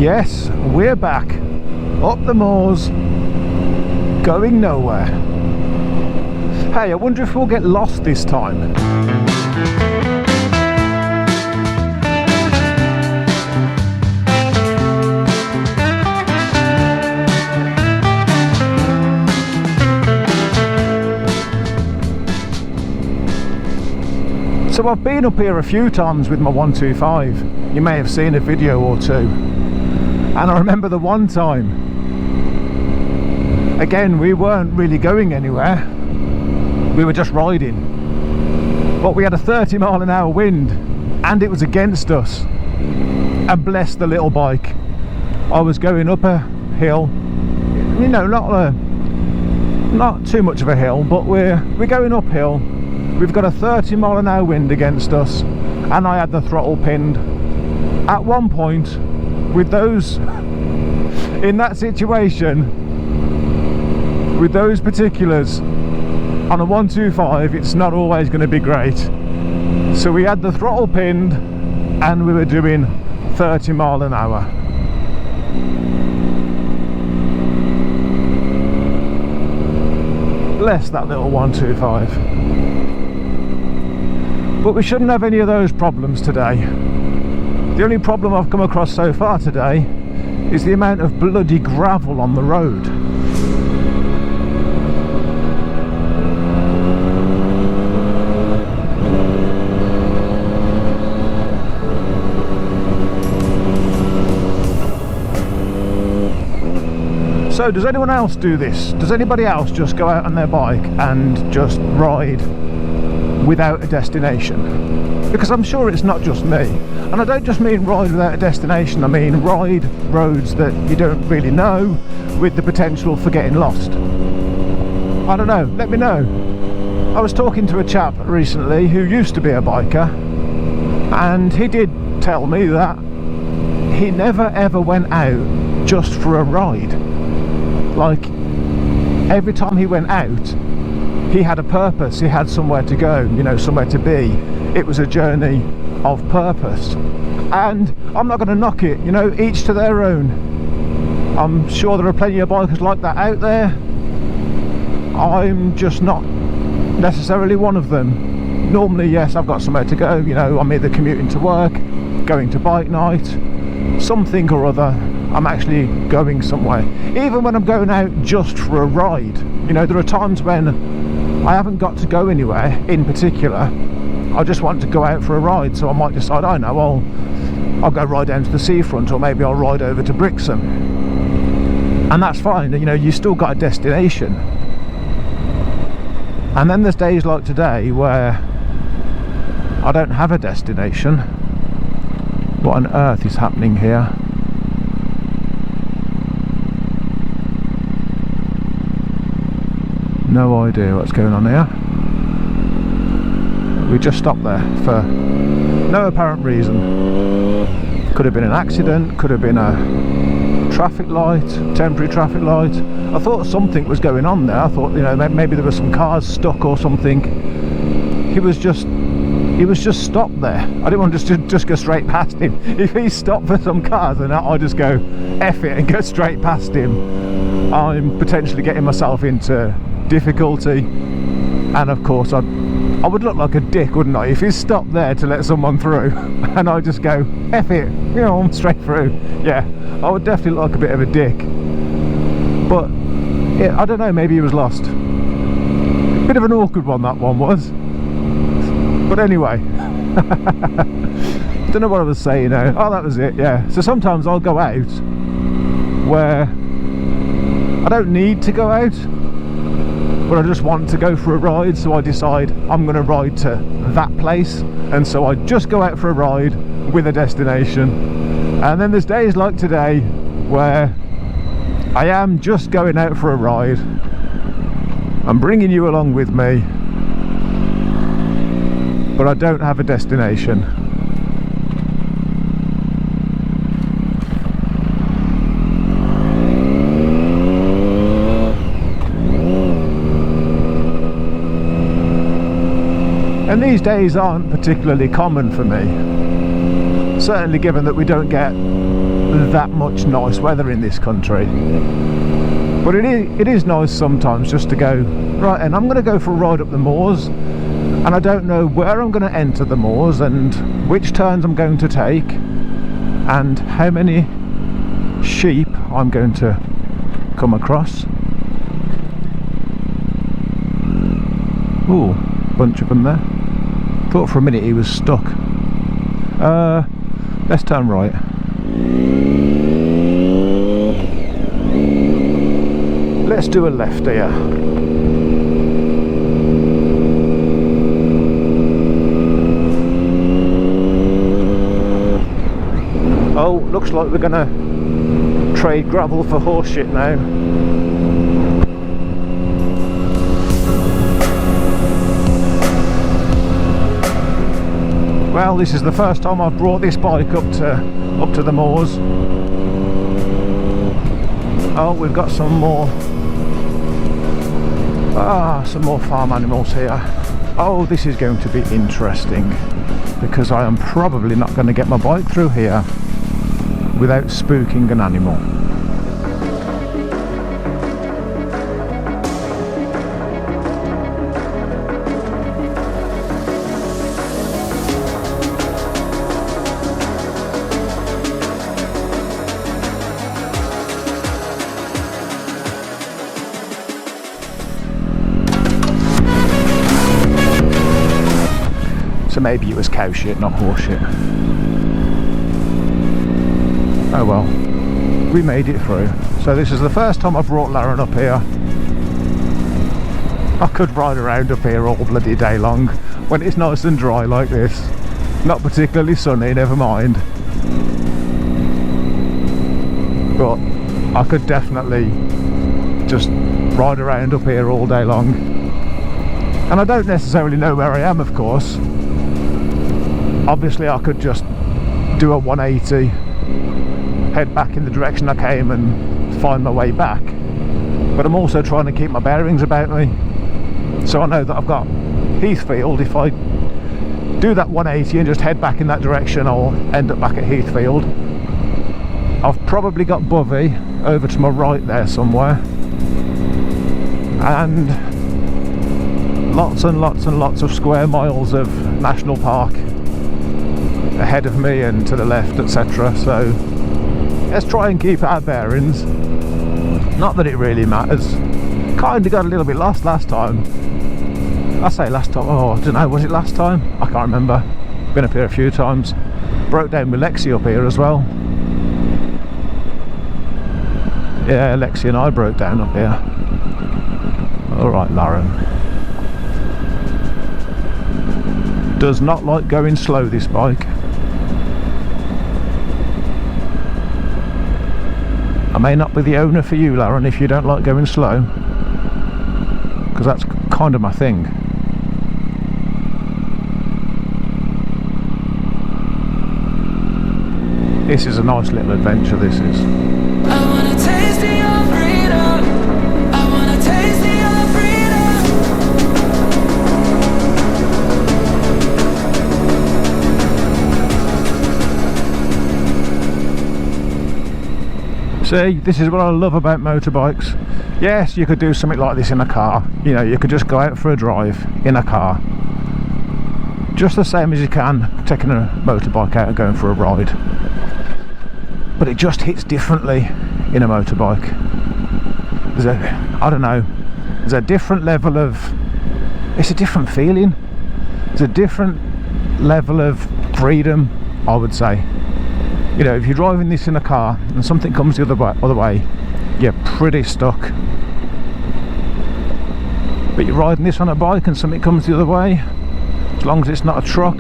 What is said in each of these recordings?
Yes, we're back, up the moors, going nowhere. Hey, I wonder if we'll get lost this time. So I've been up here a few times with my 125. You may have seen a video or two. And I remember the one time, again, we weren't really going anywhere, we were just riding, but we had a 30-mile-an-hour wind and it was against us, and bless the little bike. I was going up a hill, you know, not too much of a hill, but we're going uphill. We've got a 30-mile-an-hour wind against us, and I had the throttle pinned. At one point, with those in that situation, with those particulars on a 125, it's not always going to be great. So we had the throttle pinned and we were doing 30 mile an hour. Bless that little 125. But we shouldn't have any of those problems today. The only problem I've come across so far today is the amount of bloody gravel on the road. So does anyone else do this? Does anybody else just go out on their bike and just ride without a destination? Because I'm sure it's not just me. And I don't just mean ride without a destination, I mean ride roads that you don't really know, with the potential for getting lost. I don't know, let me know. I was talking to a chap recently who used to be a biker, and he did tell me that he never ever went out just for a ride. Like, every time he went out, he had a purpose, he had somewhere to go, you know, somewhere to be. It was a journey of purpose. And I'm not going to knock it, you know, each to their own. I'm sure there are plenty of bikers like that out there. I'm just not necessarily one of them. Normally, yes, I've got somewhere to go, you know, I'm either commuting to work, going to bike night, something or other. I'm actually going somewhere. Even when I'm going out just for a ride, you know, there are times when I haven't got to go anywhere in particular. I just want to go out for a ride, so I might decide, I know, I'll go ride down to the seafront, or maybe I'll ride over to Brixham, and that's fine. You know, you still got a destination. And then there's days like today where I don't have a destination. What on earth is happening here? No idea what's going on here. We just stopped there for no apparent reason. Could have been an accident, could have been a traffic light, temporary traffic light. I thought something was going on there. I thought, you know, maybe there were some cars stuck or something. He was just stopped there. I didn't want to just go straight past him. If he stopped for some cars, then I'll just go F it and go straight past him. I'm potentially getting myself into difficulty, and of course I would look like a dick, wouldn't I, if he stopped there to let someone through and I just go F it, you know, I'm straight through. Yeah, I would definitely look like a bit of a dick. But yeah, I don't know, maybe he was lost. Bit of an awkward one, that one was. But anyway, don't know what I was saying now. Oh, that was it, yeah. So sometimes I'll go out where I don't need to go out, but I just want to go for a ride, so I decide I'm going to ride to that place, and so I just go out for a ride with a destination. And then there's days like today where I am just going out for a ride. I'm bringing you along with me, but I don't have a destination. And these days aren't particularly common for me, certainly given that we don't get that much nice weather in this country. But it is nice sometimes just to go, right, and I'm going to go for a ride up the moors, and I don't know where I'm going to enter the moors and which turns I'm going to take and how many sheep I'm going to come across. Ooh, bunch of them there. Thought for a minute he was stuck. Let's turn right. Let's do a left here. Oh, looks like we're gonna trade gravel for horse shit now. Well, this is the first time I've brought this bike up to the moors. Oh, we've got some more farm animals here. Oh, this is going to be interesting because I am probably not going to get my bike through here without spooking an animal. So maybe it was cow shit, not horse shit. Oh well, we made it through. So this is the first time I've brought Lauren up here. I could ride around up here all bloody day long when it's nice and dry like this. Not particularly sunny, never mind. But I could definitely just ride around up here all day long. And I don't necessarily know where I am, of course. Obviously I could just do a 180, head back in the direction I came and find my way back, but I'm also trying to keep my bearings about me, so I know that I've got Heathfield. If I do that 180 and just head back in that direction, I'll end up back at Heathfield. I've probably got Bovey over to my right there somewhere, and lots and lots and lots of square miles of national park ahead of me and to the left, etc. So let's try and keep our bearings. Not that it really matters. Kind of got a little bit lost last time. I say last time, oh I don't know, was it last time? I can't remember. Been up here a few times. Broke down with Lexi up here as well. Yeah, Lexi and I broke down up here. Alright, Lauren. Does not like going slow, this bike. I may not be the owner for you, Lauren, if you don't like going slow, because that's kind of my thing. This is a nice little adventure, this is. I wanna taste your freedom. I wanna taste your freedom. See, this is what I love about motorbikes. Yes, you could do something like this in a car. You know, you could just go out for a drive in a car, just the same as you can taking a motorbike out and going for a ride. But it just hits differently in a motorbike. There's a, I don't know, there's a different level of, it's a different feeling. There's a different level of freedom, I would say. You know, if you're driving this in a car and something comes the other way, you're pretty stuck. But you're riding this on a bike and something comes the other way, as long as it's not a truck,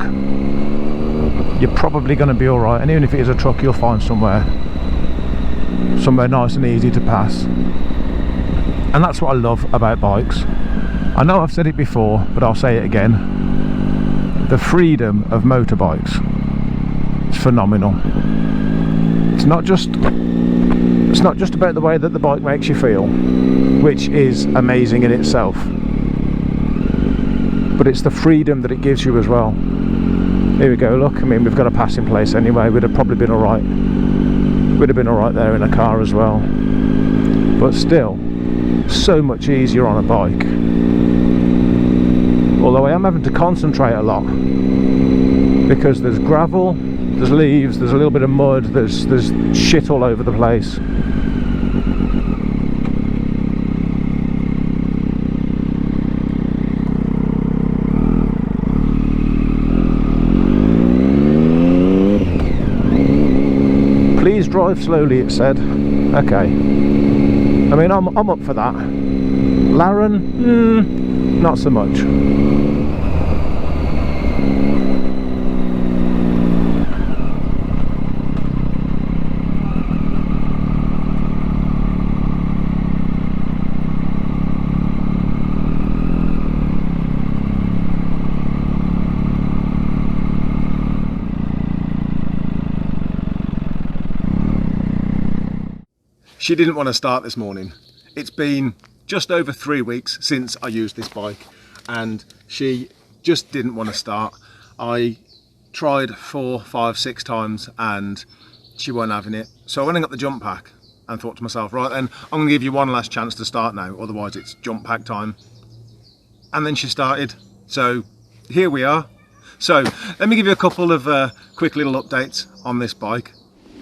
you're probably going to be alright. And even if it is a truck, you'll find somewhere nice and easy to pass. And that's what I love about bikes. I know I've said it before, but I'll say it again. The freedom of motorbikes is phenomenal. It's not just about the way that the bike makes you feel, which is amazing in itself, but it's the freedom that it gives you as well. Here we go, look, I mean, we've got a passing place anyway. We'd have probably been alright would have been alright there in a car as well, but still so much easier on a bike. Although I am having to concentrate a lot because there's gravel, there's leaves, there's a little bit of mud, there's shit all over the place. Please drive slowly, it said. Okay. I mean, I'm up for that. Laren, not so much. She didn't want to start this morning. It's been just over 3 weeks since I used this bike and she just didn't want to start. I tried 4, 5, 6 times and she wasn't having it. So I went and got the jump pack and thought to myself, right then, I'm going to give you one last chance to start now, otherwise it's jump pack time. And then she started. So here we are. So let me give you a couple of quick little updates on this bike.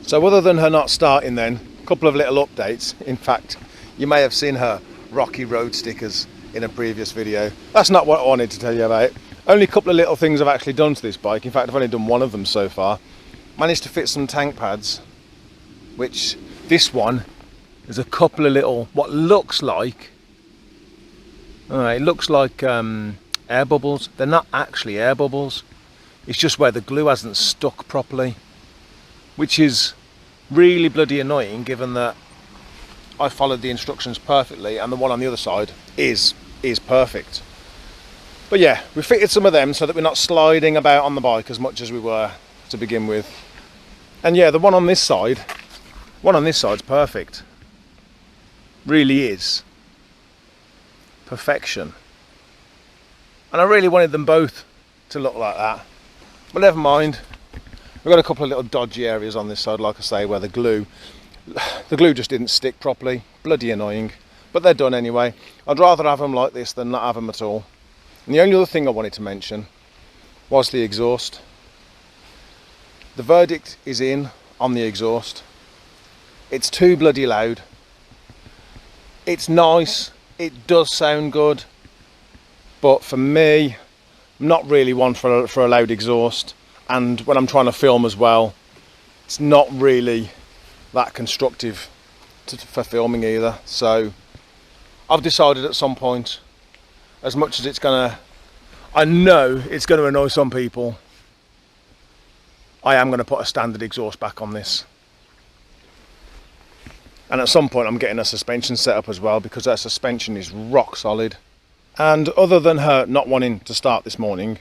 So other than her not starting then, a couple of little updates. In fact, you may have seen her Roky road stickers in a previous video. That's not what I wanted to tell you about. Only a couple of little things I've actually done to this bike. In fact, I've only done one of them so far. Managed to fit some tank pads, which this one is a couple of little, what looks like, it looks like air bubbles. They're not actually air bubbles. It's just where the glue hasn't stuck properly, which is really bloody annoying given that I followed the instructions perfectly and the one on the other side is perfect. But yeah, we fitted some of them so that we're not sliding about on the bike as much as we were to begin with. And yeah, the one on this side's perfect. Really is. Perfection. And I really wanted them both to look like that. But never mind. We've got a couple of little dodgy areas on this side, like I say, where the glue just didn't stick properly. Bloody annoying. But they're done anyway. I'd rather have them like this than not have them at all. And the only other thing I wanted to mention was the exhaust. The verdict is in on the exhaust. It's too bloody loud. It's nice. It does sound good. But for me, I'm not really one for a loud exhaust. And when I'm trying to film as well, it's not really that constructive for filming either. So I've decided at some point, as much as I know it's gonna annoy some people, I am gonna put a standard exhaust back on this. And at some point I'm getting a suspension set up as well, because that suspension is rock solid. And other than her not wanting to start this morning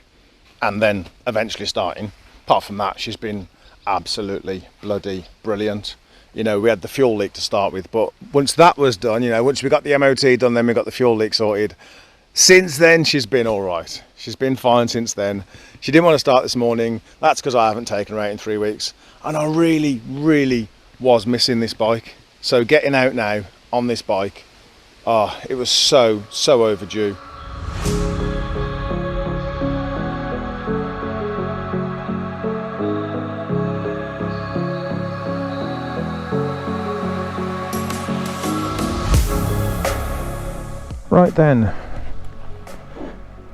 and then eventually starting, apart from that, she's been absolutely bloody brilliant. You know, we had the fuel leak to start with, but once that was done, you know, once we got the MOT done, then we got the fuel leak sorted. Since then, she's been all right. She's been fine since then. She didn't want to start this morning. That's because I haven't taken her out in 3 weeks. And I really, really was missing this bike. So getting out now on this bike, it was so overdue. Right then,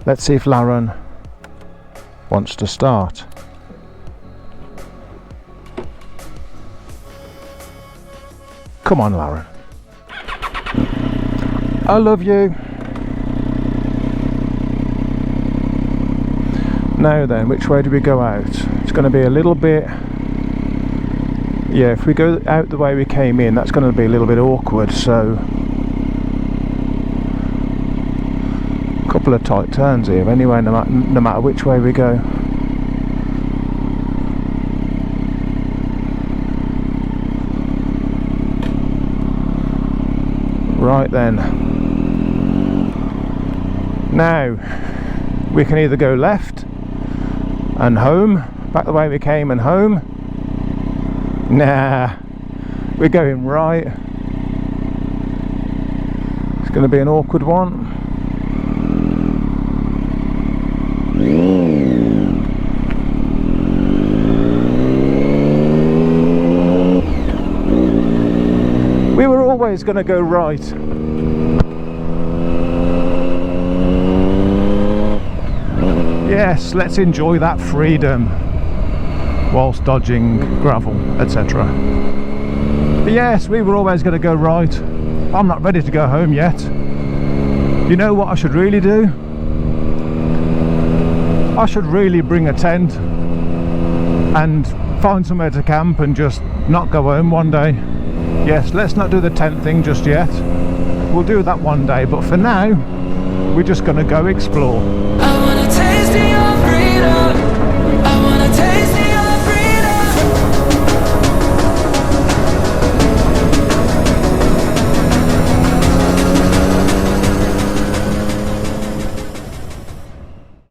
let's see if Laren wants to start. Come on, Laren. I love you. Now then, which way do we go out? It's going to be a little bit... Yeah, if we go out the way we came in, that's going to be a little bit awkward, so... Couple of tight turns here anyway, no matter which way we go. Right then, now we can either go left and home, back the way we came and home. Nah, We're going right. It's going to be an awkward one. We were always going to go right. Yes, let's enjoy that freedom whilst dodging gravel, etc. But yes, we were always going to go right. I'm not ready to go home yet. You know what I should really do? I should really bring a tent and find somewhere to camp and just not go home one day. Yes, let's not do the tent thing just yet. We'll do that one day, but for now, we're just going to go explore. I wanna